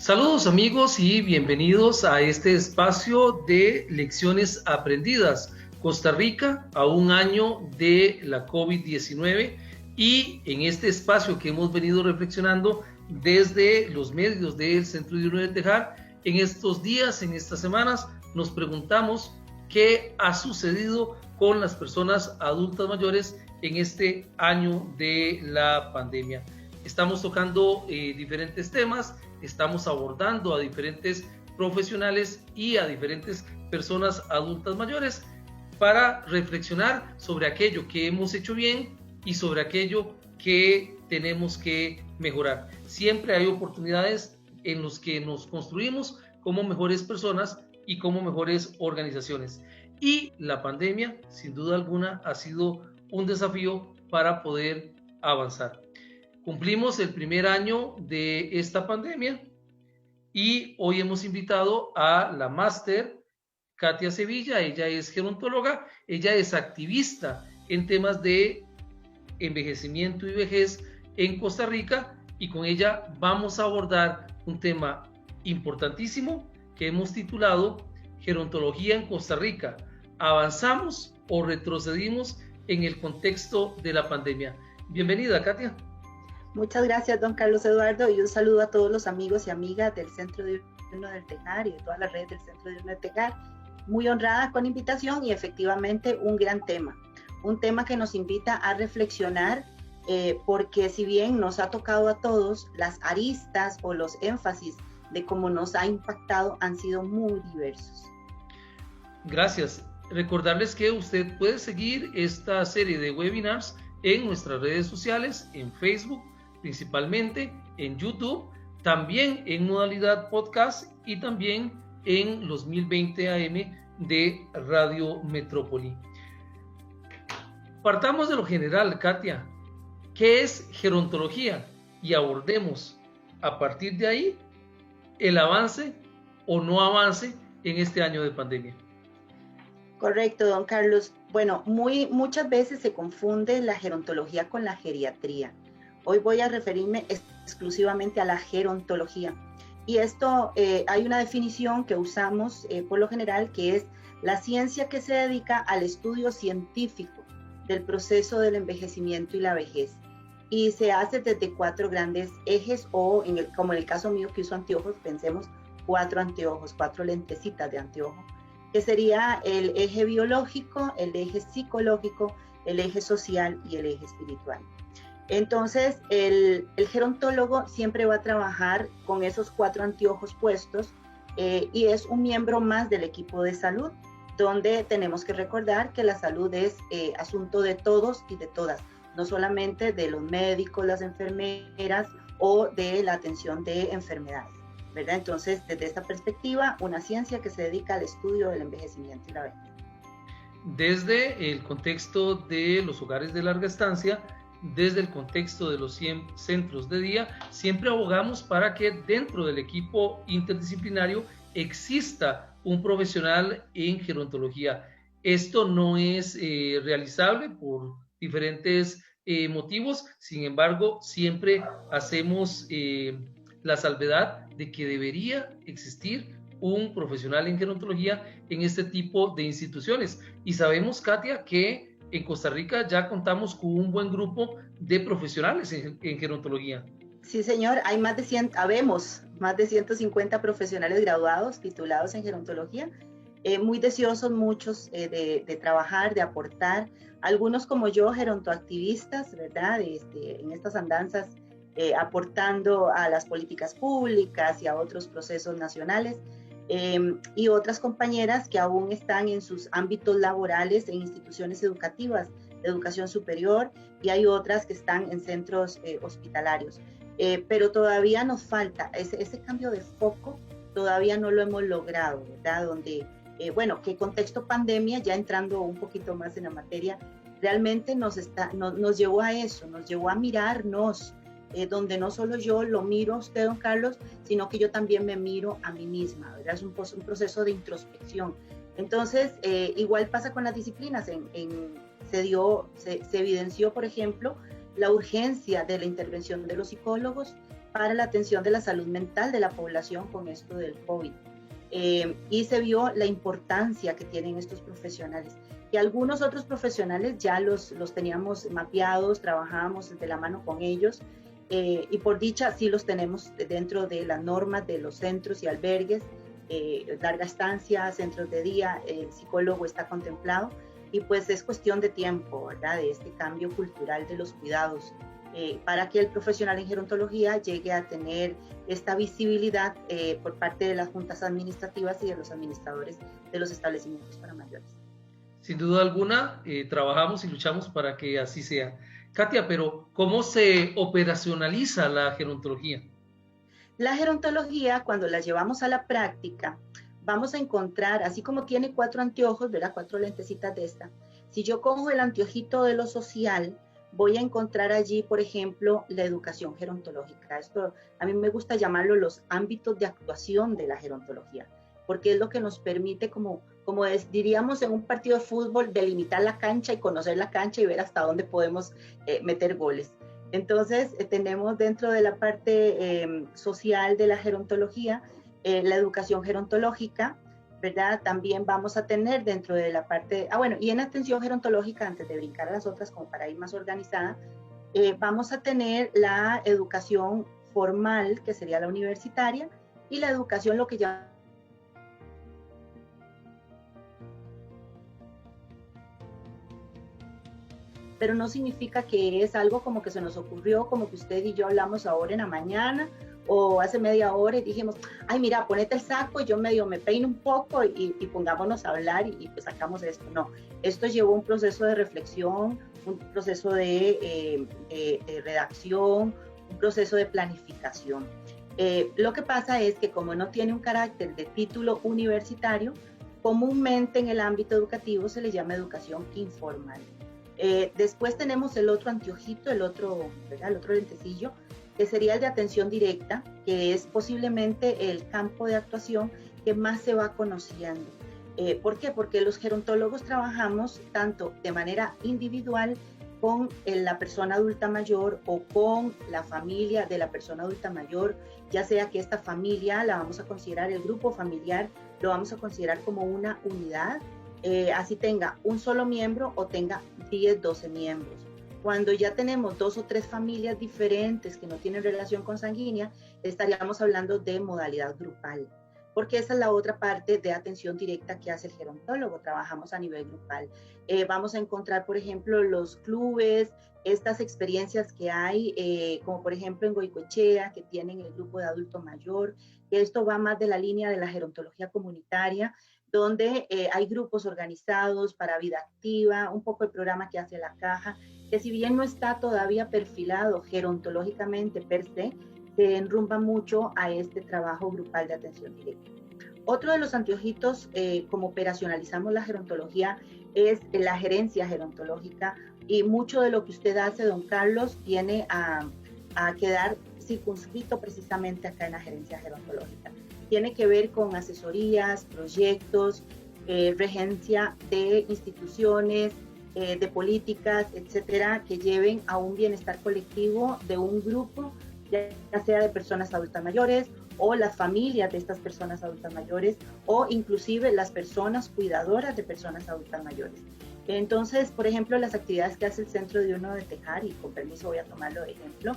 Saludos amigos y bienvenidos a este espacio de lecciones aprendidas. Costa Rica a un año de la COVID-19 y en este espacio que hemos venido reflexionando desde los medios del Centro Diurno del Tejar, en estos días, en estas semanas, nos preguntamos qué ha sucedido con las personas adultas mayores en este año de la pandemia. Estamos tocando diferentes temas, estamos abordando a diferentes profesionales y a diferentes personas adultas mayores para reflexionar sobre aquello que hemos hecho bien y sobre aquello que tenemos que mejorar. Siempre hay oportunidades en las que nos construimos como mejores personas y como mejores organizaciones. Y la pandemia, sin duda alguna, ha sido un desafío para poder avanzar. Cumplimos el primer año de esta pandemia y hoy hemos invitado a la máster Katia Sevilla. Ella es gerontóloga, ella es activista en temas de envejecimiento y vejez en Costa Rica y con ella vamos a abordar un tema importantísimo que hemos titulado Gerontología en Costa Rica. ¿Avanzamos o retrocedimos en el contexto de la pandemia? Bienvenida, Katia. Muchas gracias, don Carlos Eduardo, y un saludo a todos los amigos y amigas del Centro Diurno del Tejar y de todas las redes del Centro Diurno del Tejar. Muy honrada con la invitación y efectivamente un gran tema, un tema que nos invita a reflexionar porque si bien nos ha tocado a todos, las aristas o los énfasis de cómo nos ha impactado han sido muy diversos. Gracias. Recordarles que usted puede seguir esta serie de webinars en nuestras redes sociales, en Facebook, principalmente en YouTube, también en modalidad podcast y también en los 1020 AM de Radio Metrópoli. Partamos de lo general, Katia. ¿Qué es gerontología? Y abordemos a partir de ahí el avance o no avance en este año de pandemia. Correcto, don Carlos. Bueno, muchas veces se confunde la gerontología con la geriatría. Hoy voy a referirme exclusivamente a la gerontología. Y esto, hay una definición que usamos por lo general, que es la ciencia que se dedica al estudio científico del proceso del envejecimiento y la vejez. Y se hace desde 4 grandes ejes o, como en el caso mío que uso anteojos, pensemos 4 anteojos, 4 lentecitas de anteojo, que sería el eje biológico, el eje psicológico, el eje social y el eje espiritual. Entonces, el gerontólogo siempre va a trabajar con esos 4 anteojos puestos y es un miembro más del equipo de salud, donde tenemos que recordar que la salud es asunto de todos y de todas, no solamente de los médicos, las enfermeras o de la atención de enfermedades, ¿verdad? Entonces, desde esta perspectiva, una ciencia que se dedica al estudio del envejecimiento y la vejez. Desde el contexto de los hogares de larga estancia, desde el contexto de los centros de día, siempre abogamos para que dentro del equipo interdisciplinario exista un profesional en gerontología. Esto no es realizable por diferentes motivos, sin embargo, siempre hacemos la salvedad de que debería existir un profesional en gerontología en este tipo de instituciones. Y sabemos, Katia, que en Costa Rica ya contamos con un buen grupo de profesionales en gerontología. Sí, señor, habemos más de 150 profesionales graduados, titulados en gerontología, muy deseosos muchos de trabajar, de aportar, algunos como yo, gerontoactivistas, ¿verdad? En estas andanzas, aportando a las políticas públicas y a otros procesos nacionales, y otras compañeras que aún están en sus ámbitos laborales en instituciones educativas de educación superior y hay otras que están en centros hospitalarios. Pero todavía nos falta ese cambio de foco, todavía no lo hemos logrado, ¿verdad? Donde, bueno, que contexto pandemia, ya entrando un poquito más en la materia, realmente nos llevó a eso, nos llevó a mirarnos, donde no solo yo lo miro a usted, don Carlos, sino que yo también me miro a mí misma, ¿verdad? Es un proceso de introspección. Entonces, igual pasa con las disciplinas. Se evidenció, por ejemplo, la urgencia de la intervención de los psicólogos para la atención de la salud mental de la población con esto del COVID. Y se vio la importancia que tienen estos profesionales. Y algunos otros profesionales ya los teníamos mapeados, trabajábamos de la mano con ellos, y por dicha sí los tenemos dentro de las normas de los centros y albergues, larga estancia, centros de día, el psicólogo está contemplado, y pues es cuestión de tiempo, ¿verdad?, de este cambio cultural de los cuidados, para que el profesional en gerontología llegue a tener esta visibilidad por parte de las juntas administrativas y de los administradores de los establecimientos para mayores. Sin duda alguna, trabajamos y luchamos para que así sea. Katia, pero ¿cómo se operacionaliza la gerontología? La gerontología, cuando la llevamos a la práctica, vamos a encontrar, así como tiene 4 anteojos, ¿verdad?, 4 lentecitas de esta. Si yo cojo el anteojito de lo social, voy a encontrar allí, por ejemplo, la educación gerontológica. Esto a mí me gusta llamarlo los ámbitos de actuación de la gerontología, porque es lo que nos permite, como diríamos en un partido de fútbol, delimitar la cancha y conocer la cancha y ver hasta dónde podemos meter goles. Entonces, tenemos dentro de la parte social de la gerontología, la educación gerontológica, ¿verdad? También vamos a tener dentro de la parte, bueno, y en atención gerontológica, antes de brincar a las otras, como para ir más organizada, vamos a tener la educación formal, que sería la universitaria, y la educación, lo que ya pero no significa que es algo como que se nos ocurrió, como que usted y yo hablamos ahora en la mañana o hace media hora y dijimos, ay, mira, ponete el saco y yo medio me peino un poco y pongámonos a hablar y pues sacamos esto. No, esto llevó un proceso de reflexión, un proceso de redacción, un proceso de planificación. Lo que pasa es que como no tiene un carácter de título universitario, comúnmente en el ámbito educativo se le llama educación informal. Después tenemos el otro anteojito, ¿verdad?, el otro lentecillo, que sería el de atención directa, que es posiblemente el campo de actuación que más se va conociendo. ¿Por qué? Porque los gerontólogos trabajamos tanto de manera individual con la persona adulta mayor o con la familia de la persona adulta mayor, ya sea que esta familia la vamos a considerar, el grupo familiar lo vamos a considerar como una unidad, así tenga un solo miembro o tenga 10, 12 miembros. Cuando ya tenemos 2 o 3 familias diferentes que no tienen relación consanguínea, estaríamos hablando de modalidad grupal, porque esa es la otra parte de atención directa que hace el gerontólogo, trabajamos a nivel grupal. Vamos a encontrar, por ejemplo, los clubes, estas experiencias que hay, como por ejemplo en Goicoechea, que tienen el grupo de adulto mayor, que esto va más de la línea de la gerontología comunitaria, donde hay grupos organizados para vida activa, un poco el programa que hace la caja, que si bien no está todavía perfilado gerontológicamente per se, se enrumba mucho a este trabajo grupal de atención directa. Otro de los anteojitos, como operacionalizamos la gerontología, es la gerencia gerontológica, y mucho de lo que usted hace, don Carlos, viene a quedar circunscrito precisamente acá en la gerencia gerontológica. Tiene que ver con asesorías, proyectos, regencia de instituciones, de políticas, etcétera, que lleven a un bienestar colectivo de un grupo, ya sea de personas adultas mayores o las familias de estas personas adultas mayores o inclusive las personas cuidadoras de personas adultas mayores. Entonces, por ejemplo, las actividades que hace el Centro de Uno de Tejar, y con permiso voy a tomarlo de ejemplo,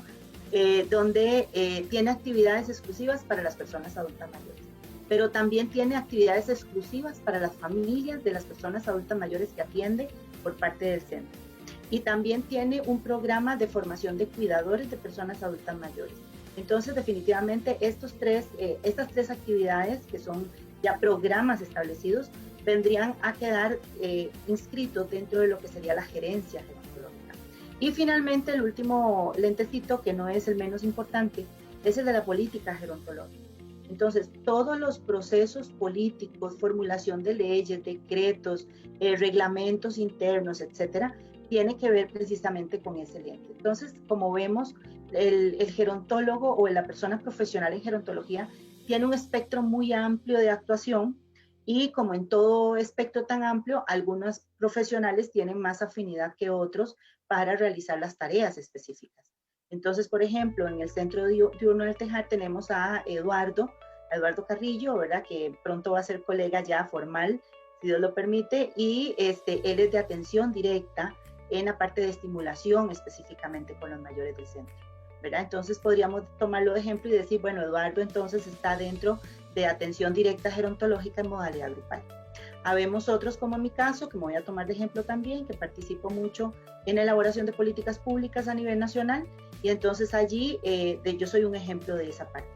donde tiene actividades exclusivas para las personas adultas mayores, pero también tiene actividades exclusivas para las familias de las personas adultas mayores que atiende por parte del centro. Y también tiene un programa de formación de cuidadores de personas adultas mayores. Entonces, definitivamente, estas tres actividades, que son ya programas establecidos, vendrían a quedar inscritos dentro de lo que sería la gerencia gerontológica. Y finalmente, el último lentecito, que no es el menos importante, es el de la política gerontológica. Entonces, todos los procesos políticos, formulación de leyes, decretos, reglamentos internos, etcétera, tiene que ver precisamente con ese lente. Entonces, como vemos, el gerontólogo o la persona profesional en gerontología tiene un espectro muy amplio de actuación, y como en todo espectro tan amplio, algunos profesionales tienen más afinidad que otros para realizar las tareas específicas. Entonces, por ejemplo, en el Centro Diurno del Tejar tenemos a Eduardo Carrillo, ¿verdad? Que pronto va a ser colega ya formal, si Dios lo permite, y él es de atención directa en la parte de estimulación específicamente con los mayores del centro, ¿verdad? Entonces podríamos tomarlo de ejemplo y decir, bueno, Eduardo entonces está dentro de atención directa gerontológica en modalidad grupal. Habemos otros, como en mi caso, que me voy a tomar de ejemplo también, que participo mucho en la elaboración de políticas públicas a nivel nacional, y entonces allí yo soy un ejemplo de esa parte.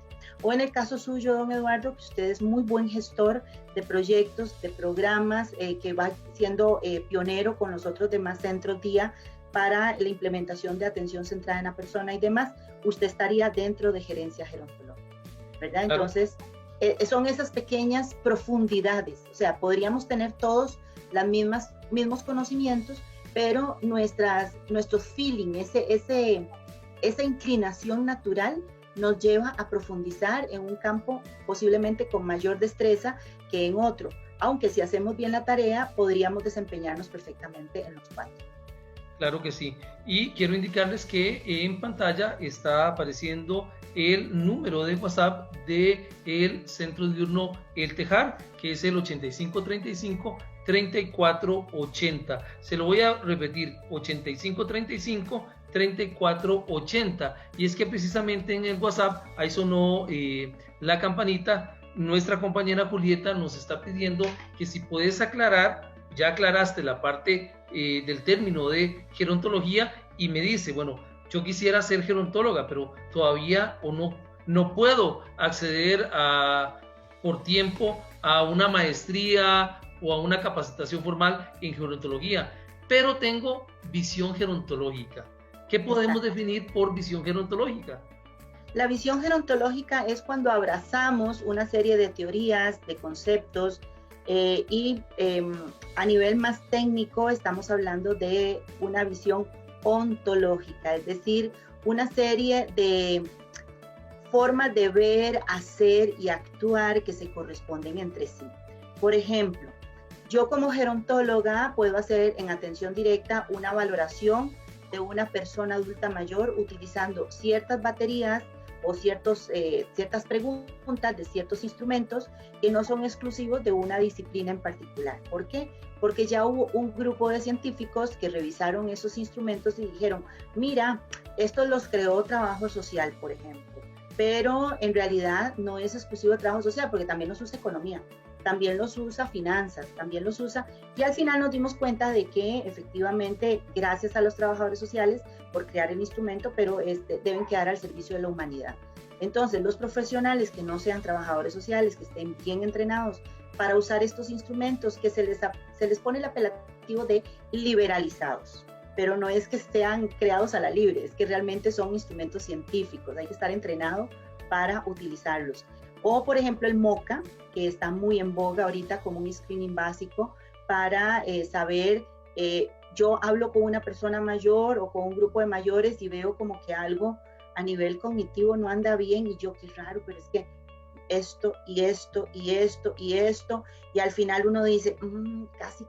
O en el caso suyo, don Eduardo, que usted es muy buen gestor de proyectos, de programas, que va siendo pionero con los otros demás centros día para la implementación de atención centrada en la persona y demás, usted estaría dentro de gerencia gerontológica, ¿verdad? Claro. Entonces, son esas pequeñas profundidades, o sea, podríamos tener todos los mismos conocimientos, pero nuestro feeling, esa inclinación natural nos lleva a profundizar en un campo posiblemente con mayor destreza que en otro, aunque si hacemos bien la tarea podríamos desempeñarnos perfectamente en los cuatro. Claro que sí. Y quiero indicarles que en pantalla está apareciendo el número de WhatsApp del Centro Diurno El Tejar, que es el 8535-3480. Se lo voy a repetir, 8535-3480. Y es que precisamente en el WhatsApp, ahí sonó la campanita, nuestra compañera Julieta nos está pidiendo que si puedes aclarar, ya aclaraste la parte del término de gerontología y me dice, bueno, yo quisiera ser gerontóloga, pero todavía no puedo acceder por tiempo a una maestría o a una capacitación formal en gerontología, pero tengo visión gerontológica. ¿Qué podemos definir por visión gerontológica? La visión gerontológica es cuando abrazamos una serie de teorías, de conceptos, a nivel más técnico estamos hablando de una visión ontológica, es decir, una serie de formas de ver, hacer y actuar que se corresponden entre sí. Por ejemplo, yo como gerontóloga puedo hacer en atención directa una valoración de una persona adulta mayor utilizando ciertas baterías o ciertas preguntas de ciertos instrumentos que no son exclusivos de una disciplina en particular. ¿Por qué? Porque ya hubo un grupo de científicos que revisaron esos instrumentos y dijeron, mira, estos los creó trabajo social, por ejemplo, pero en realidad no es exclusivo de trabajo social porque también los usa economía, también los usa finanzas, también los usa, y al final nos dimos cuenta de que efectivamente gracias a los trabajadores sociales por crear el instrumento, pero deben quedar al servicio de la humanidad. Entonces los profesionales que no sean trabajadores sociales, que estén bien entrenados para usar estos instrumentos, que se les pone el apelativo de liberalizados, pero no es que sean creados a la libre, es que realmente son instrumentos científicos, hay que estar entrenado para utilizarlos. O por ejemplo el MOCA, que está muy en boga ahorita como un screening básico para saber, yo hablo con una persona mayor o con un grupo de mayores y veo como que algo a nivel cognitivo no anda bien y yo qué raro, pero es que esto y esto y esto y esto, y al final uno dice,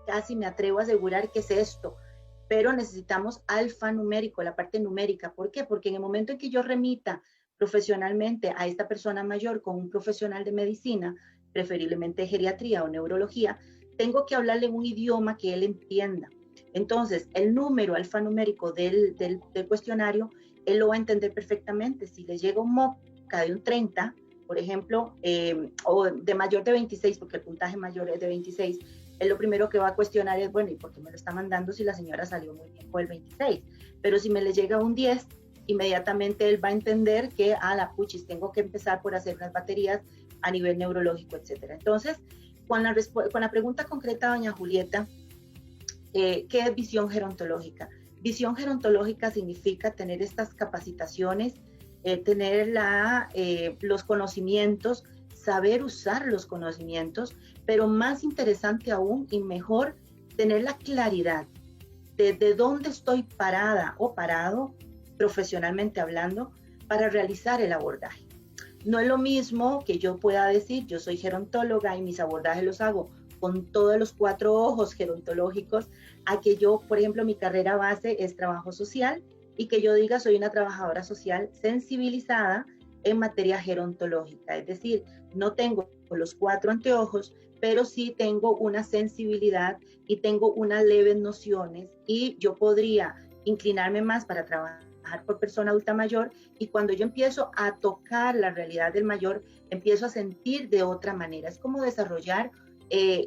casi me atrevo a asegurar que es esto, pero necesitamos alfanumérico, la parte numérica. ¿Por qué? Porque en el momento en que yo remita profesionalmente a esta persona mayor con un profesional de medicina, preferiblemente geriatría o neurología, tengo que hablarle en un idioma que él entienda. Entonces, el número alfanumérico del cuestionario, él lo va a entender perfectamente. Si le llega un MOCA de un 30, por ejemplo, o de mayor de 26, porque el puntaje mayor es de 26, él lo primero que va a cuestionar es, bueno, ¿y por qué me lo está mandando si la señora salió muy bien con el 26? Pero si me le llega un 10, inmediatamente él va a entender que, la puchis, tengo que empezar por hacer unas baterías a nivel neurológico, etcétera. Entonces, con la pregunta concreta, doña Julieta, ¿qué es visión gerontológica? Visión gerontológica significa tener estas capacitaciones, tener los conocimientos, saber usar los conocimientos, pero más interesante aún y mejor, tener la claridad de dónde estoy parada o parado, profesionalmente hablando, para realizar el abordaje. No es lo mismo que yo pueda decir, yo soy gerontóloga y mis abordajes los hago con todos los 4 ojos gerontológicos, a que yo, por ejemplo, mi carrera base es trabajo social y que yo diga soy una trabajadora social sensibilizada en materia gerontológica, es decir, no tengo los 4 anteojos, pero sí tengo una sensibilidad y tengo unas leves nociones y yo podría inclinarme más para trabajar por persona adulta mayor, y cuando yo empiezo a tocar la realidad del mayor, empiezo a sentir de otra manera. Es como desarrollar,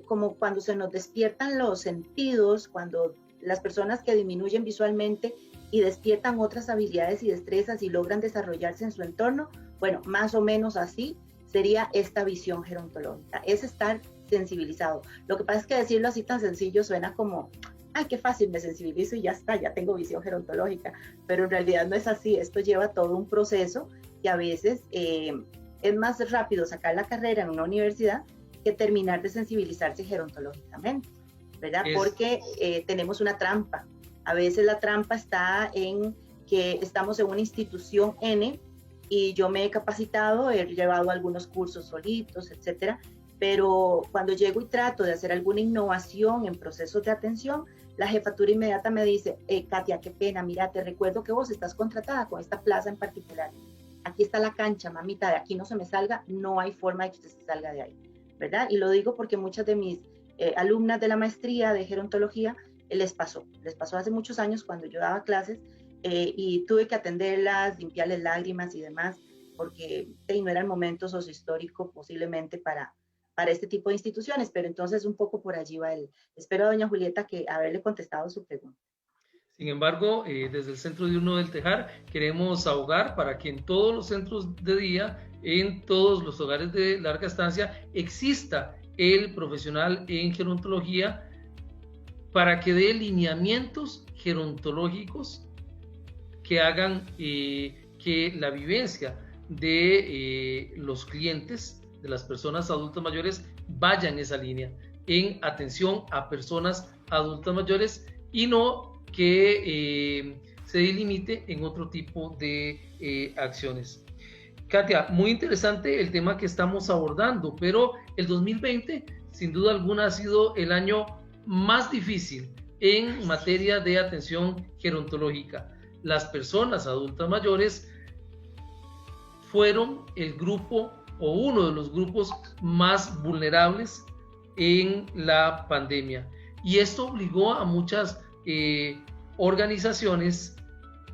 como cuando se nos despiertan los sentidos, cuando las personas que disminuyen visualmente y despiertan otras habilidades y destrezas y logran desarrollarse en su entorno, bueno, más o menos así sería esta visión gerontológica, es estar sensibilizado. Lo que pasa es que decirlo así tan sencillo suena como, ay, qué fácil, me sensibilizo y ya está, ya tengo visión gerontológica, pero en realidad no es así. Esto lleva todo un proceso que a veces es más rápido sacar la carrera en una universidad que terminar de sensibilizarse gerontológicamente, ¿verdad? Porque tenemos una trampa. A veces la trampa está en que estamos en una institución N y yo me he capacitado, he llevado algunos cursos solitos, etcétera, pero cuando llego y trato de hacer alguna innovación en procesos de atención, la jefatura inmediata me dice, Katia, qué pena, mira, te recuerdo que vos estás contratada con esta plaza en particular. Aquí está la cancha, mamita, de aquí no se me salga, no hay forma de que usted se salga de ahí, ¿verdad? Y lo digo porque muchas de mis alumnas de la maestría de gerontología les pasó hace muchos años cuando yo daba clases y tuve que atenderlas, limpiarles lágrimas y demás, porque no era el momento sociohistórico posiblemente para este tipo de instituciones, pero entonces un poco por allí va el. Espero a doña Julieta que haberle contestado su pregunta. Sin embargo, desde el Centro de Uno del Tejar queremos abogar para que en todos los centros de día, en todos los hogares de larga estancia, exista el profesional en gerontología para que dé lineamientos gerontológicos que hagan que la vivencia de los clientes, de las personas adultas mayores, vaya en esa línea, en atención a personas adultas mayores y no que se delimite en otro tipo de acciones. Katia, muy interesante el tema que estamos abordando, pero el 2020 sin duda alguna ha sido el año más difícil en materia de atención gerontológica. Las personas adultas mayores fueron el grupo o uno de los grupos más vulnerables en la pandemia. Y esto obligó a muchas organizaciones,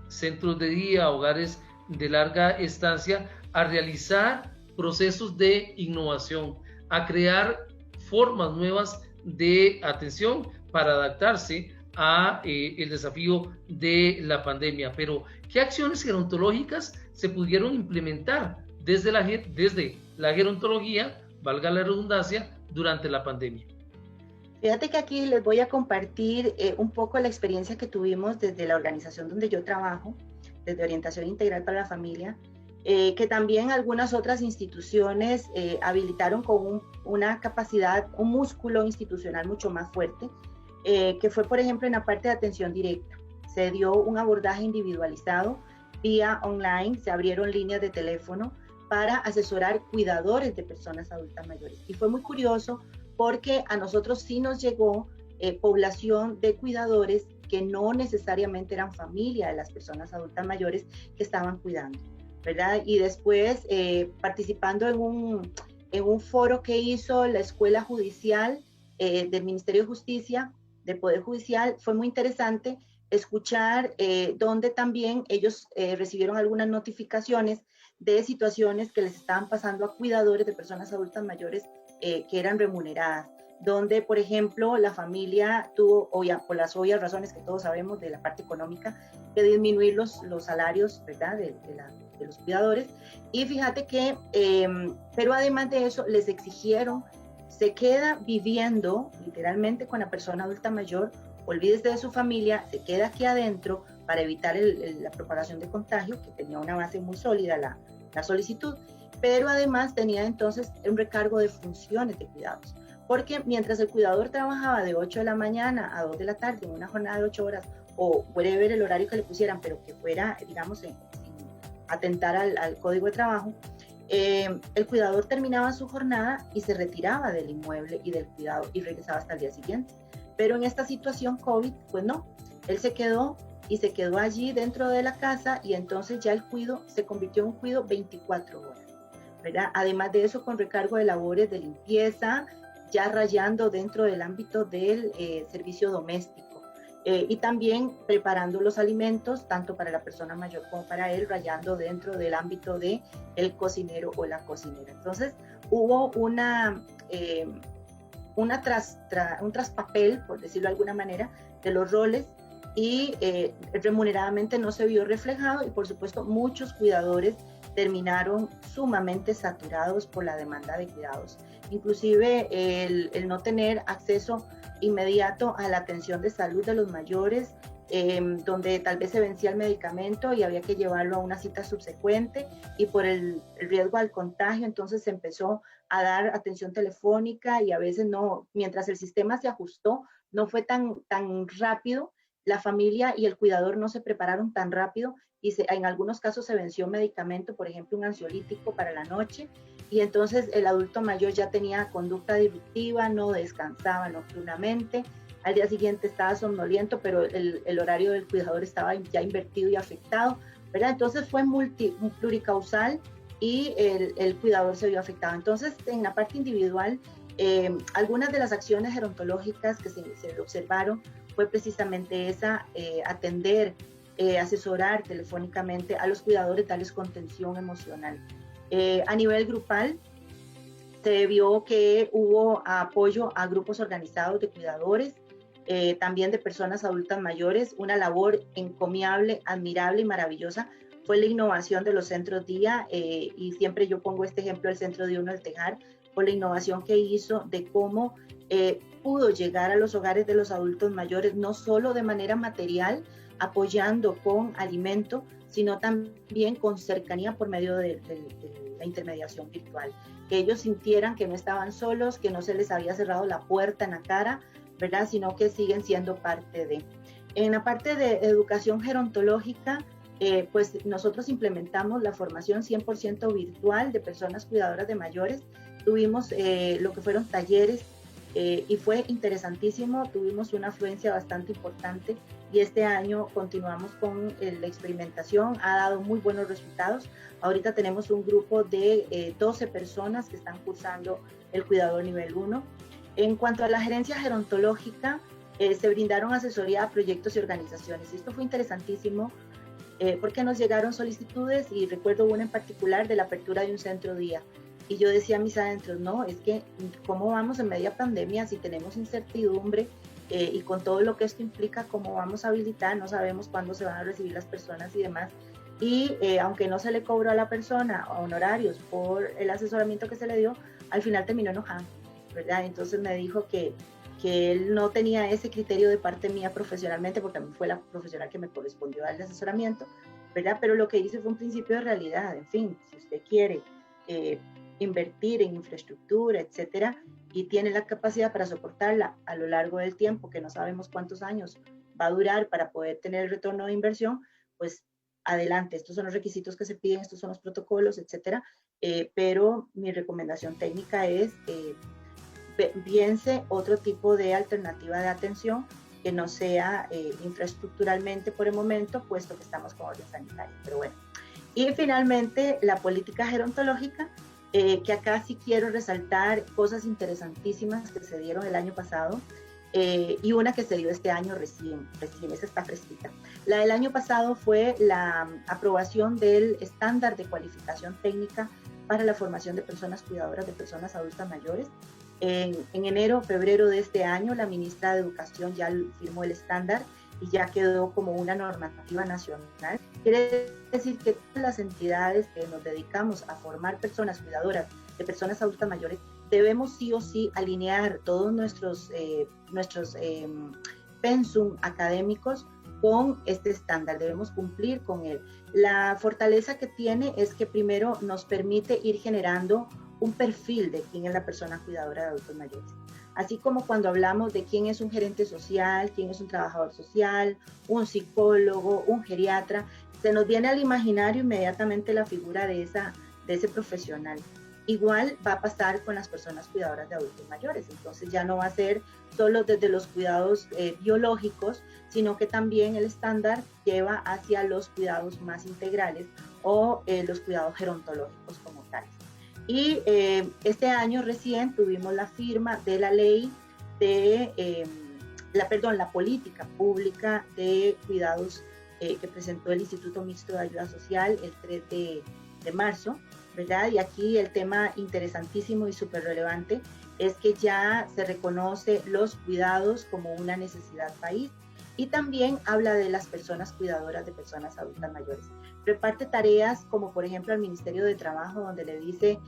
centros de día, hogares de larga estancia, a realizar procesos de innovación, a crear formas nuevas de atención para adaptarse a el desafío de la pandemia. Pero, ¿qué acciones gerontológicas se pudieron implementar desde la gerontología, valga la redundancia, durante la pandemia? Fíjate que aquí les voy a compartir un poco la experiencia que tuvimos desde la organización donde yo trabajo, desde Orientación Integral para la Familia, que también algunas otras instituciones habilitaron con una capacidad, un músculo institucional mucho más fuerte, que fue, por ejemplo, en la parte de atención directa. Se dio un abordaje individualizado vía online, se abrieron líneas de teléfono para asesorar cuidadores de personas adultas mayores. Y fue muy curioso porque a nosotros sí nos llegó población de cuidadores que no necesariamente eran familia de las personas adultas mayores que estaban cuidando, ¿verdad? Y después participando en un foro que hizo la Escuela Judicial del Ministerio de Justicia, del Poder Judicial, fue muy interesante escuchar donde también ellos recibieron algunas notificaciones de situaciones que les estaban pasando a cuidadores de personas adultas mayores que eran remuneradas, donde, por ejemplo, la familia tuvo, por las obvias razones que todos sabemos de la parte económica, que disminuir los salarios, ¿verdad?, de los cuidadores. Y fíjate que, pero además de eso, les exigieron, se queda viviendo literalmente con la persona adulta mayor, olvídese de su familia, se queda aquí adentro para evitar la propagación de contagio, que tenía una base muy sólida la solicitud, pero además tenía entonces un recargo de funciones de cuidados, porque mientras el cuidador trabajaba de 8 de la mañana a 2 de la tarde en una jornada de 8 horas, o puede ver el horario que le pusieran, pero que fuera, digamos, sin atentar al código de trabajo, el cuidador terminaba su jornada y se retiraba del inmueble y del cuidado y regresaba hasta el día siguiente. Pero en esta situación COVID, pues no. Él se quedó allí dentro de la casa y entonces ya el cuido se convirtió en un cuido 24 horas, ¿verdad? Además de eso, con recargo de labores de limpieza, ya rayando dentro del ámbito del servicio doméstico. Y también preparando los alimentos, tanto para la persona mayor como para él, rayando dentro del ámbito de el cocinero o la cocinera. Entonces, hubo un traspapel, por decirlo de alguna manera, de los roles y remuneradamente no se vio reflejado y por supuesto muchos cuidadores terminaron sumamente saturados por la demanda de cuidados. Inclusive el no tener acceso inmediato a la atención de salud de los mayores, donde tal vez se vencía el medicamento y había que llevarlo a una cita subsecuente y por el riesgo al contagio, entonces se empezó a dar atención telefónica y a veces no, mientras el sistema se ajustó, no fue tan rápido, la familia y el cuidador no se prepararon tan rápido y en algunos casos se venció medicamento, por ejemplo un ansiolítico para la noche, y entonces el adulto mayor ya tenía conducta disruptiva, no descansaba nocturnamente, al día siguiente estaba somnoliento, pero el horario del cuidador estaba ya invertido y afectado, ¿verdad? Entonces fue pluricausal y el cuidador se vio afectado. Entonces, en la parte individual, algunas de las acciones gerontológicas que se observaron fue precisamente esa, atender, asesorar telefónicamente a los cuidadores, darles contención emocional. A nivel grupal, se vio que hubo apoyo a grupos organizados de cuidadores, también de personas adultas mayores. Una labor encomiable, admirable y maravillosa fue la innovación de los centros día, y siempre yo pongo este ejemplo del Centro Día Uno del Tejar, por la innovación que hizo de cómo pudo llegar a los hogares de los adultos mayores, no solo de manera material, apoyando con alimento, sino también con cercanía por medio de la intermediación virtual. Que ellos sintieran que no estaban solos, que no se les había cerrado la puerta en la cara, ¿verdad? Sino que siguen siendo parte de. En la parte de educación gerontológica, pues nosotros implementamos la formación 100% virtual de personas cuidadoras de mayores. Tuvimos lo que fueron talleres y fue interesantísimo, tuvimos una afluencia bastante importante y este año continuamos con la experimentación, ha dado muy buenos resultados. Ahorita tenemos un grupo de 12 personas que están cursando el cuidador nivel 1. En cuanto a la gerencia gerontológica, se brindaron asesoría a proyectos y organizaciones. Y esto fue interesantísimo porque nos llegaron solicitudes y recuerdo una en particular de la apertura de un centro día. Y yo decía a mis adentros, no, es que cómo vamos en media pandemia si tenemos incertidumbre y con todo lo que esto implica, cómo vamos a habilitar, no sabemos cuándo se van a recibir las personas y demás. Y aunque no se le cobró a la persona honorarios por el asesoramiento que se le dio, al final terminó enojado, ¿verdad? Entonces me dijo que él no tenía ese criterio de parte mía profesionalmente, porque a mí fue la profesional que me correspondió darle asesoramiento, ¿verdad? Pero lo que hice fue un principio de realidad. En fin, si usted quiere invertir en infraestructura, etcétera, y tiene la capacidad para soportarla a lo largo del tiempo, que no sabemos cuántos años va a durar para poder tener el retorno de inversión, pues adelante, estos son los requisitos que se piden, estos son los protocolos, etcétera, pero mi recomendación técnica es piense otro tipo de alternativa de atención que no sea infraestructuralmente por el momento, puesto que estamos con orden sanitario, pero bueno. Y finalmente, la política gerontológica, que acá sí quiero resaltar cosas interesantísimas que se dieron el año pasado, y una que se dio este año recién, esa está fresquita. La del año pasado fue la aprobación del estándar de cualificación técnica para la formación de personas cuidadoras de personas adultas mayores. En enero, febrero de este año, la ministra de Educación ya firmó el estándar y ya quedó como una normativa nacional. Quiere decir que todas las entidades que nos dedicamos a formar personas cuidadoras de personas adultas mayores debemos sí o sí alinear todos nuestros pensum académicos con este estándar, debemos cumplir con él. La fortaleza que tiene es que primero nos permite ir generando un perfil de quién es la persona cuidadora de adultos mayores. Así como cuando hablamos de quién es un gerente social, quién es un trabajador social, un psicólogo, un geriatra, se nos viene al imaginario inmediatamente la figura de ese profesional. igual va a pasar con las personas cuidadoras de adultos mayores. Entonces ya no va a ser solo desde los cuidados biológicos, sino que también el estándar lleva hacia los cuidados más integrales o los cuidados gerontológicos como tales. Y este año recién tuvimos la firma de la ley de, la política pública de cuidados que presentó el Instituto Mixto de Ayuda Social el 3 de marzo, ¿verdad? Y aquí el tema interesantísimo y súper relevante es que ya se reconoce los cuidados como una necesidad país y también habla de las personas cuidadoras de personas adultas mayores. Reparte tareas como por ejemplo al Ministerio de Trabajo, donde le dice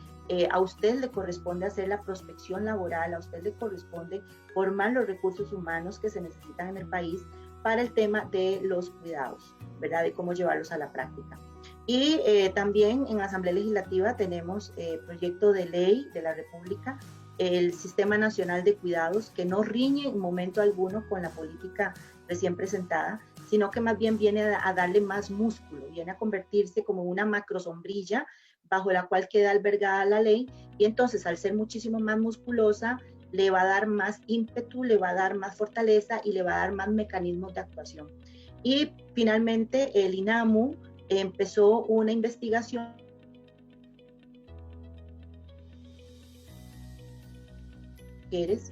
a usted le corresponde hacer la prospección laboral, a usted le corresponde formar los recursos humanos que se necesitan en el país para el tema de los cuidados, ¿verdad? De cómo llevarlos a la práctica. Y también en la Asamblea Legislativa tenemos proyecto de ley de la República, el Sistema Nacional de Cuidados, que no riñe en momento alguno con la política recién presentada, sino que más bien viene a darle más músculo, viene a convertirse como una macro sombrilla bajo la cual queda albergada la ley, y entonces al ser muchísimo más musculosa, le va a dar más ímpetu, le va a dar más fortaleza y le va a dar más mecanismos de actuación. Y finalmente el INAMU empezó una investigación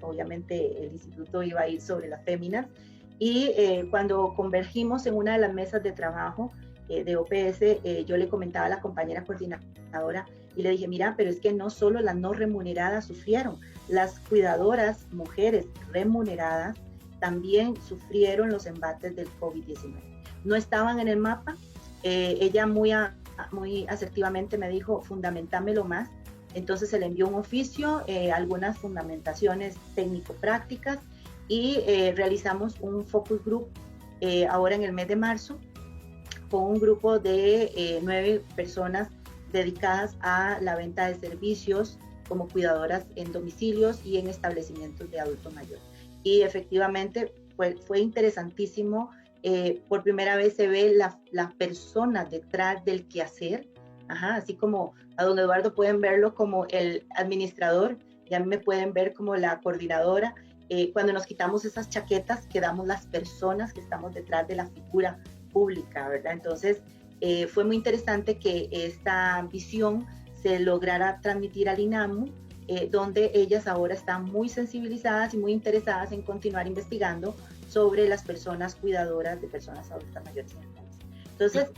obviamente el instituto iba a ir sobre las féminas, y cuando convergimos en una de las mesas de trabajo de OPS, yo le comentaba a la compañera coordinadora y le dije, mira, pero es que no solo las no remuneradas sufrieron, las cuidadoras mujeres remuneradas también sufrieron los embates del COVID-19. No estaban en el mapa, ella muy asertivamente me dijo, fundamentámelo más. Entonces se le envió un oficio, algunas fundamentaciones técnico-prácticas y realizamos un focus group ahora en el mes de marzo con un grupo de 9 personas dedicadas a la venta de servicios como cuidadoras en domicilios y en establecimientos de adultos mayores. Y efectivamente fue interesantísimo. Por primera vez se ve la persona detrás del quehacer. Ajá, así como a don Eduardo pueden verlo como el administrador, y a mí me pueden ver como la coordinadora. Cuando nos quitamos esas chaquetas, quedamos las personas que estamos detrás de la figura pública, ¿verdad? Entonces, fue muy interesante que esta visión se lograra transmitir al INAMU, donde ellas ahora están muy sensibilizadas y muy interesadas en continuar investigando sobre las personas cuidadoras de personas adultas mayores en el país. Entonces,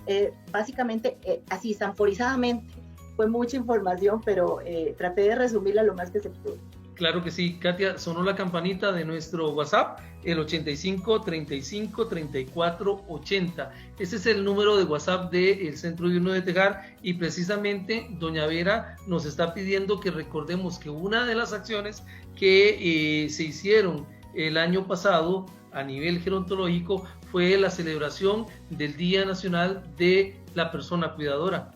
básicamente, así sanforizadamente, fue mucha información, pero traté de resumirla lo más que se pudo. Claro que sí, Katia, sonó la campanita de nuestro WhatsApp, el 85 35 34 80. Ese es el número de WhatsApp del Centro Diurno de Tejar, y precisamente doña Vera nos está pidiendo que recordemos que una de las acciones que se hicieron el año pasado a nivel gerontológico fue la celebración del Día Nacional de la Persona Cuidadora.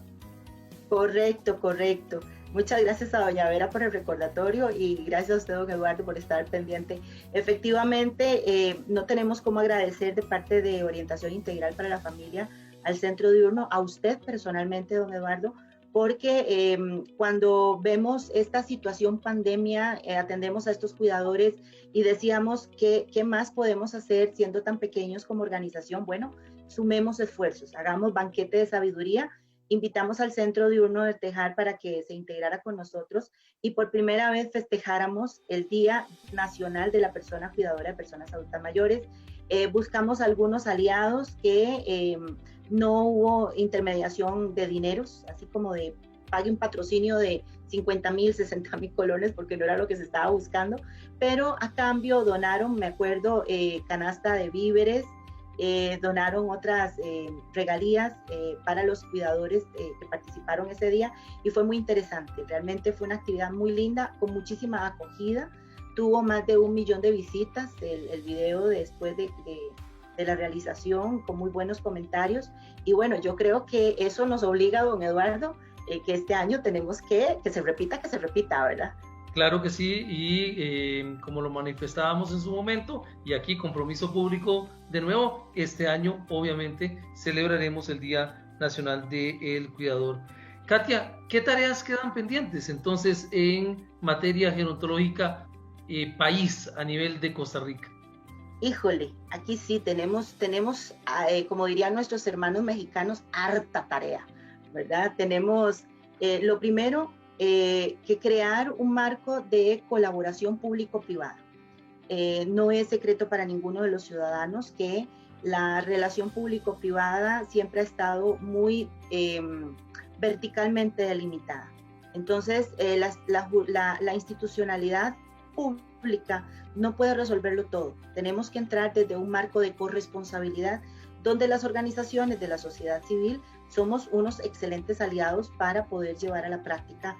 Correcto, correcto. Muchas gracias a doña Vera por el recordatorio y gracias a usted, don Eduardo, por estar pendiente. Efectivamente, no tenemos cómo agradecer de parte de Orientación Integral para la Familia al Centro Diurno, a usted personalmente, don Eduardo, porque cuando vemos esta situación pandemia, atendemos a estos cuidadores y decíamos ¿qué más podemos hacer siendo tan pequeños como organización? Bueno, sumemos esfuerzos, hagamos banquete de sabiduría. Invitamos al Centro Diurno de Tejar para que se integrara con nosotros y por primera vez festejáramos el Día Nacional de la Persona Cuidadora de Personas Adultas Mayores. Buscamos algunos aliados que no hubo intermediación de dineros, así como de pague un patrocinio de 50,000, 60,000 colones, porque no era lo que se estaba buscando, pero a cambio donaron, me acuerdo, canasta de víveres, donaron otras regalías para los cuidadores que participaron ese día y fue muy interesante. Realmente fue una actividad muy linda, con muchísima acogida. Tuvo más de 1 millón de visitas el video después de la realización, con muy buenos comentarios. Y bueno, yo creo que eso nos obliga, don Eduardo, que este año tenemos que se repita, ¿verdad? Claro que sí, y como lo manifestábamos en su momento, y aquí compromiso público de nuevo, este año obviamente celebraremos el Día Nacional del Cuidador. Katia, ¿qué tareas quedan pendientes entonces en materia gerontológica país a nivel de Costa Rica? Híjole, aquí sí tenemos como dirían nuestros hermanos mexicanos, harta tarea, ¿verdad? Tenemos, lo primero, que crear un marco de colaboración público-privada. No es secreto para ninguno de los ciudadanos que la relación público-privada siempre ha estado muy verticalmente delimitada. Entonces, la institucionalidad pública no puede resolverlo todo. Tenemos que entrar desde un marco de corresponsabilidad donde las organizaciones de la sociedad civil somos unos excelentes aliados para poder llevar a la práctica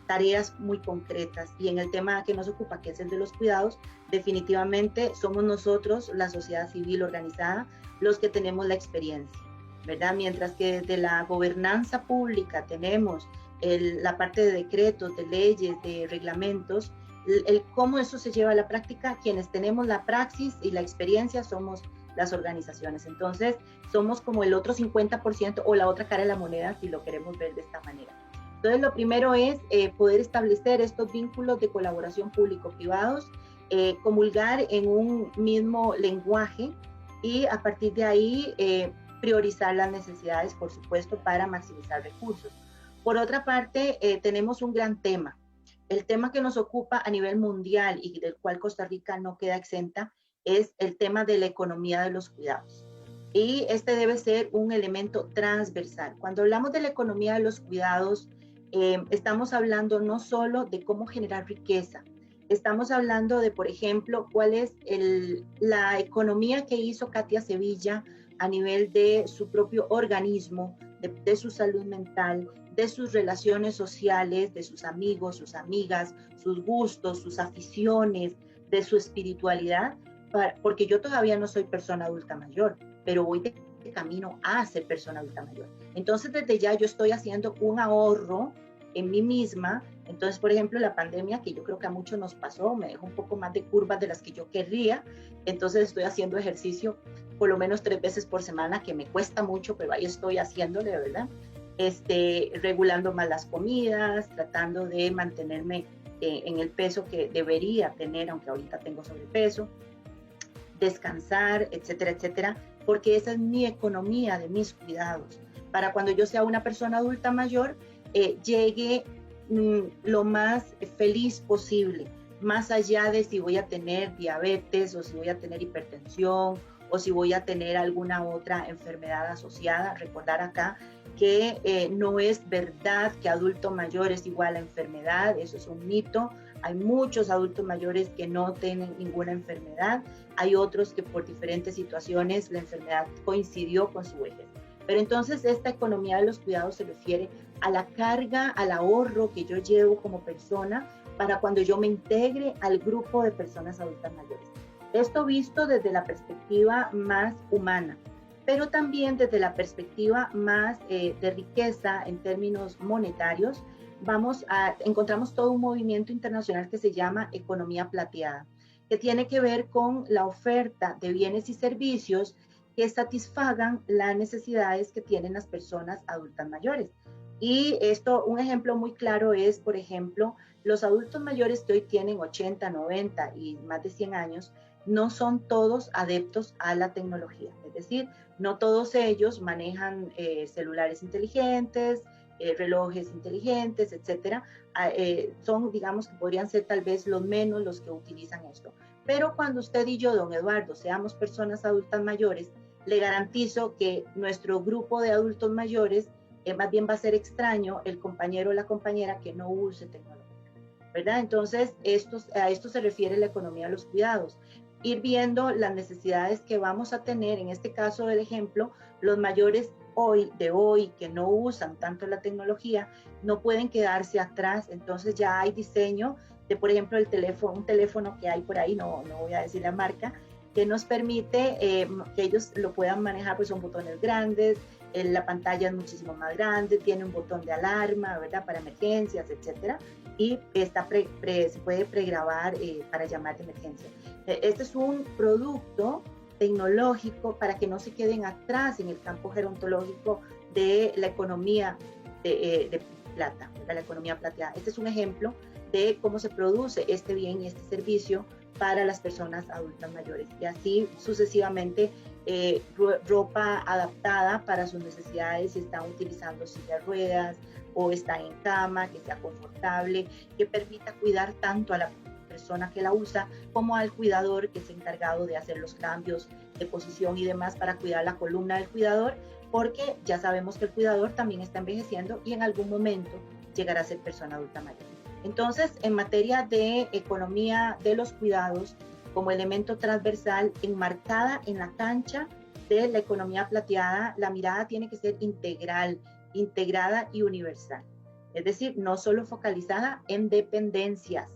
tareas muy concretas. Y en el tema que nos ocupa, que es el de los cuidados, definitivamente somos nosotros, la sociedad civil organizada, los que tenemos la experiencia, ¿verdad? Mientras que desde la gobernanza pública tenemos la parte de decretos, de leyes, de reglamentos, el cómo eso se lleva a la práctica, quienes tenemos la praxis y la experiencia somos las organizaciones. Entonces, somos como el otro 50% o la otra cara de la moneda, si lo queremos ver de esta manera. Entonces, lo primero es poder establecer estos vínculos de colaboración público-privados, comulgar en un mismo lenguaje y a partir de ahí priorizar las necesidades, por supuesto, para maximizar recursos. Por otra parte, tenemos un gran tema. El tema que nos ocupa a nivel mundial y del cual Costa Rica no queda exenta es el tema de la economía de los cuidados. Y este debe ser un elemento transversal. Cuando hablamos de la economía de los cuidados, estamos hablando no solo de cómo generar riqueza, estamos hablando de, por ejemplo, cuál es la economía que hizo Katia Sevilla a nivel de su propio organismo, de su salud mental, de sus relaciones sociales, de sus amigos, sus amigas, sus gustos, sus aficiones, de su espiritualidad, porque yo todavía no soy persona adulta mayor, pero voy de camino a ser persona adulta mayor. Entonces, desde ya yo estoy haciendo un ahorro en mí misma. Entonces, por ejemplo, la pandemia, que yo creo que a muchos nos pasó, me dejó un poco más de curvas de las que yo querría. Entonces, estoy haciendo ejercicio por lo menos 3 veces por semana, que me cuesta mucho, pero ahí estoy haciéndole, ¿verdad? Regulando más las comidas, tratando de mantenerme en el peso que debería tener, aunque ahorita tengo sobrepeso, descansar, etcétera, etcétera, porque esa es mi economía de mis cuidados. Para cuando yo sea una persona adulta mayor, llegue lo más feliz posible, más allá de si voy a tener diabetes o si voy a tener hipertensión o si voy a tener alguna otra enfermedad asociada. Recordar acá que no es verdad que adulto mayor es igual a enfermedad, eso es un mito. Hay muchos adultos mayores que no tienen ninguna enfermedad, hay otros que por diferentes situaciones la enfermedad coincidió con su vejez. Pero entonces esta economía de los cuidados se refiere a la carga, al ahorro que yo llevo como persona para cuando yo me integre al grupo de personas adultas mayores. Esto visto desde la perspectiva más humana, pero también desde la perspectiva más de riqueza en términos monetarios. Encontramos todo un movimiento internacional que se llama economía plateada, que tiene que ver con la oferta de bienes y servicios que satisfagan las necesidades que tienen las personas adultas mayores. Y esto, un ejemplo muy claro es, por ejemplo, los adultos mayores que hoy tienen 80, 90 y más de 100 años, no son todos adeptos a la tecnología. Es decir, no todos ellos manejan celulares inteligentes, relojes inteligentes, etcétera. Son, digamos, que podrían ser tal vez los menos los que utilizan esto. Pero cuando usted y yo, don Eduardo, seamos personas adultas mayores, le garantizo que nuestro grupo de adultos mayores más bien va a ser extraño el compañero o la compañera que no use tecnología, ¿verdad? Entonces, a esto se refiere la economía de los cuidados. Ir viendo las necesidades que vamos a tener, en este caso del ejemplo, los mayores de hoy que no usan tanto la tecnología, no pueden quedarse atrás. Entonces ya hay diseño de, por ejemplo, un teléfono que hay por ahí, no voy a decir la marca, que nos permite que ellos lo puedan manejar, pues son botones grandes, la pantalla es muchísimo más grande, tiene un botón de alarma, ¿verdad? Para emergencias, etcétera, y se puede pregrabar para llamar de emergencia. Este es un producto tecnológico para que no se queden atrás en el campo gerontológico de la economía de plata, ¿verdad? La economía plateada. Este es un ejemplo de cómo se produce este bien y este servicio para las personas adultas mayores. Y así sucesivamente, ropa adaptada para sus necesidades, si están utilizando silla de ruedas o están en cama, que sea confortable, que permita cuidar tanto a la persona que la usa como al cuidador, que es encargado de hacer los cambios de posición y demás para cuidar la columna del cuidador, porque ya sabemos que el cuidador también está envejeciendo y en algún momento llegará a ser persona adulta mayor. Entonces, en materia de economía de los cuidados, como elemento transversal enmarcada en la cancha de la economía plateada, la mirada tiene que ser integral, integrada y universal. Es decir, no solo focalizada en dependencias.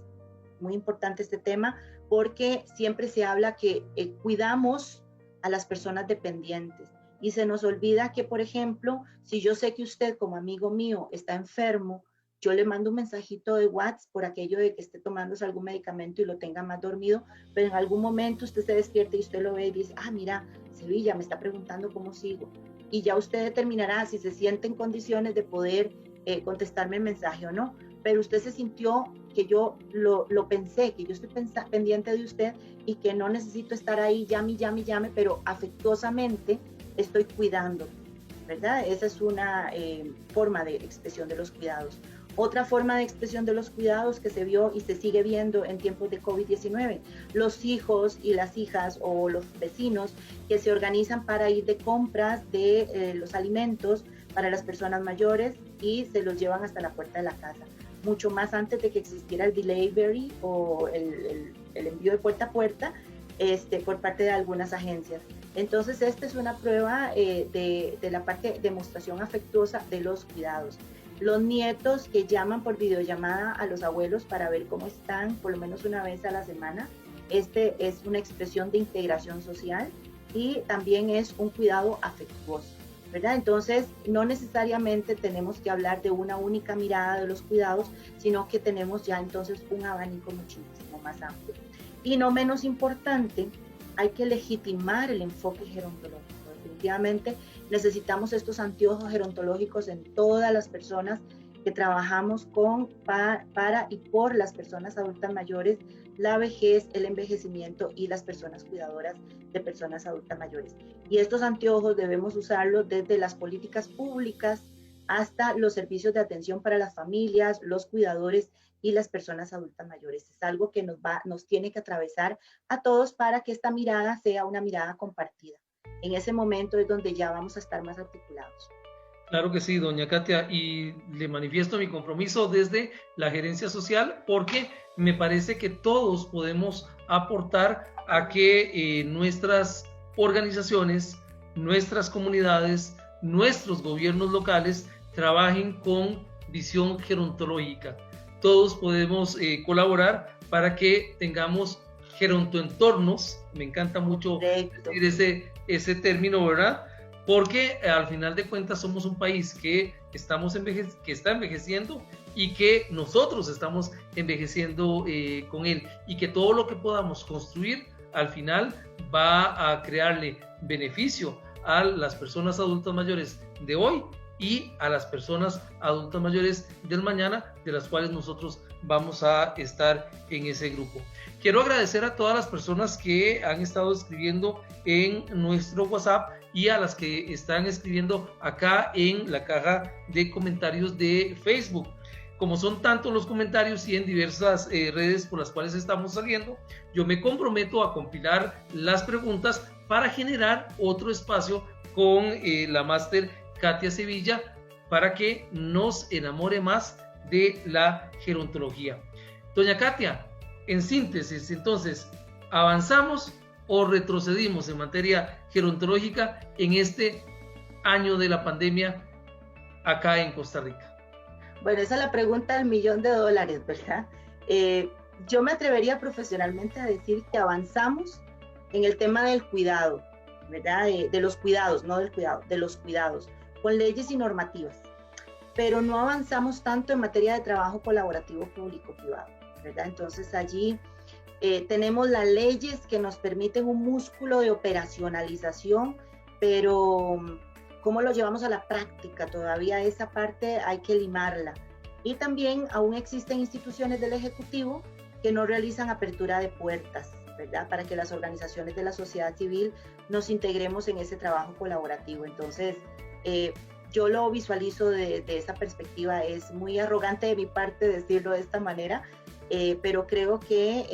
Muy importante este tema porque siempre se habla que cuidamos a las personas dependientes y se nos olvida que, por ejemplo, si yo sé que usted como amigo mío está enfermo, yo le mando un mensajito de WhatsApp por aquello de que esté tomándose algún medicamento y lo tenga más dormido, pero en algún momento usted se despierta y usted lo ve y dice, ah, mira, Sevilla me está preguntando cómo sigo. Y ya usted determinará si se siente en condiciones de poder contestarme el mensaje o no. Pero usted se sintió que yo lo pensé, que yo estoy pendiente de usted y que no necesito estar ahí, llame, pero afectuosamente estoy cuidando, ¿verdad? Esa es una forma de expresión de los cuidados. Otra forma de expresión de los cuidados que se vio y se sigue viendo en tiempos de COVID-19, los hijos y las hijas o los vecinos que se organizan para ir de compras de los alimentos para las personas mayores y se los llevan hasta la puerta de la casa. Mucho más antes de que existiera el delivery o el envío de puerta a puerta por parte de algunas agencias. Entonces, esta es una prueba de la parte de demostración afectuosa de los cuidados. Los nietos que llaman por videollamada a los abuelos para ver cómo están, por lo menos una vez a la semana, este es una expresión de integración social y también es un cuidado afectuoso, ¿verdad? Entonces, no necesariamente tenemos que hablar de una única mirada de los cuidados, sino que tenemos ya entonces un abanico muchísimo más amplio. Y no menos importante, hay que legitimar el enfoque gerontológico. Definitivamente necesitamos estos anteojos gerontológicos en todas las personas que trabajamos para y por las personas adultas mayores, la vejez, el envejecimiento y las personas cuidadoras de personas adultas mayores. Y estos anteojos debemos usarlos desde las políticas públicas hasta los servicios de atención para las familias, los cuidadores y las personas adultas mayores. Es algo que nos tiene que atravesar a todos para que esta mirada sea una mirada compartida. En ese momento es donde ya vamos a estar más articulados. Claro que sí, doña Katia, y le manifiesto mi compromiso desde la gerencia social porque me parece que todos podemos aportar a que nuestras organizaciones, nuestras comunidades, nuestros gobiernos locales trabajen con visión gerontológica. Todos podemos colaborar para que tengamos gerontoentornos, me encanta mucho decir ese término, ¿verdad? Porque al final de cuentas somos un país que está envejeciendo y que nosotros estamos envejeciendo con él, y que todo lo que podamos construir al final va a crearle beneficio a las personas adultas mayores de hoy y a las personas adultas mayores del mañana, de las cuales nosotros vamos a estar en ese grupo. Quiero agradecer a todas las personas que han estado escribiendo en nuestro WhatsApp y a las que están escribiendo acá en la caja de comentarios de Facebook. Como son tantos los comentarios y en diversas redes por las cuales estamos saliendo, yo me comprometo a compilar las preguntas para generar otro espacio con la máster Katia Sevilla para que nos enamore más de la gerontología. Doña Katia, en síntesis, entonces, ¿avanzamos o retrocedimos en materia gerontológica en este año de la pandemia acá en Costa Rica? Bueno, esa es la pregunta del $1.000.000, ¿verdad? Yo me atrevería profesionalmente a decir que avanzamos en el tema del cuidado, ¿verdad? De los cuidados, no del cuidado, de los cuidados, con leyes y normativas. Pero no avanzamos tanto en materia de trabajo colaborativo público-privado, ¿verdad? Entonces allí tenemos las leyes que nos permiten un músculo de operacionalización, pero ¿Cómo lo llevamos a la práctica? Todavía esa parte hay que limarla. Y también aún existen instituciones del Ejecutivo que no realizan apertura de puertas, ¿verdad? Para que las organizaciones de la sociedad civil nos integremos en ese trabajo colaborativo. Entonces, yo lo visualizo de esa perspectiva. Es muy arrogante de mi parte decirlo de esta manera, pero creo que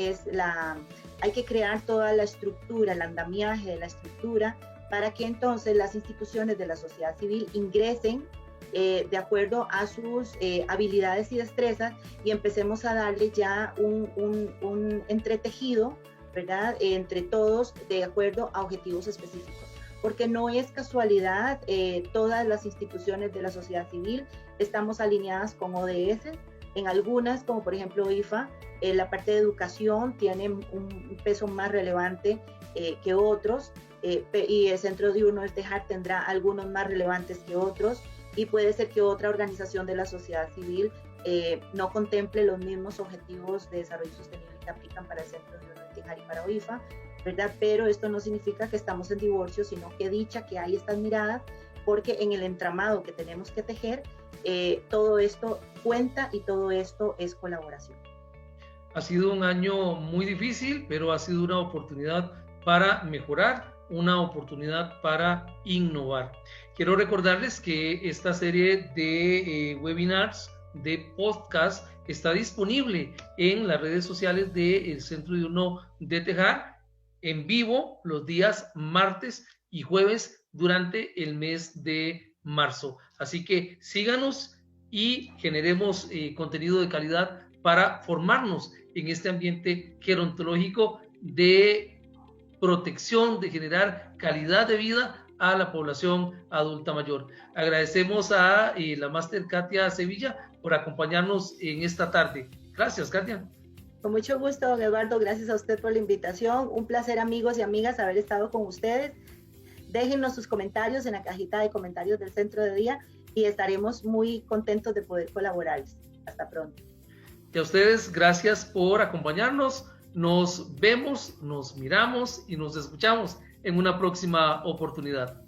hay que crear toda la estructura, el andamiaje de la estructura, para que entonces las instituciones de la sociedad civil ingresen de acuerdo a sus habilidades y destrezas, y empecemos a darle ya un entretejido, ¿verdad? Entre todos de acuerdo a objetivos específicos. Porque no es casualidad, todas las instituciones de la sociedad civil estamos alineadas con ODS. En algunas, como por ejemplo IFA, la parte de educación tiene un peso más relevante que otros, y el Centro Diurno del Tejar tendrá algunos más relevantes que otros, y puede ser que otra organización de la sociedad civil no contemple los mismos objetivos de desarrollo sostenible que aplican para el Centro Diurno del Tejar y para OIFA, ¿verdad? Pero esto no significa que estamos en divorcio, sino que dicha que hay estas miradas, porque en el entramado que tenemos que tejer, todo esto cuenta y todo esto es colaboración. Ha sido un año muy difícil, pero ha sido una oportunidad para mejorar, una oportunidad para innovar. Quiero recordarles que esta serie de webinars, de podcast, está disponible en las redes sociales del Centro Diurno de Tejar, en vivo los días martes y jueves durante el mes de marzo. Así que síganos y generemos contenido de calidad para formarnos en este ambiente gerontológico de protección, de generar calidad de vida a la población adulta mayor. Agradecemos a la máster Katia Sevilla por acompañarnos en esta tarde. Gracias, Katia. Con mucho gusto, don Eduardo. Gracias a usted por la invitación. Un placer, amigos y amigas, haber estado con ustedes. Déjennos sus comentarios en la cajita de comentarios del Centro de Día y estaremos muy contentos de poder colaborarles. Hasta pronto. Y a ustedes, gracias por acompañarnos. Nos vemos, nos miramos y nos escuchamos en una próxima oportunidad.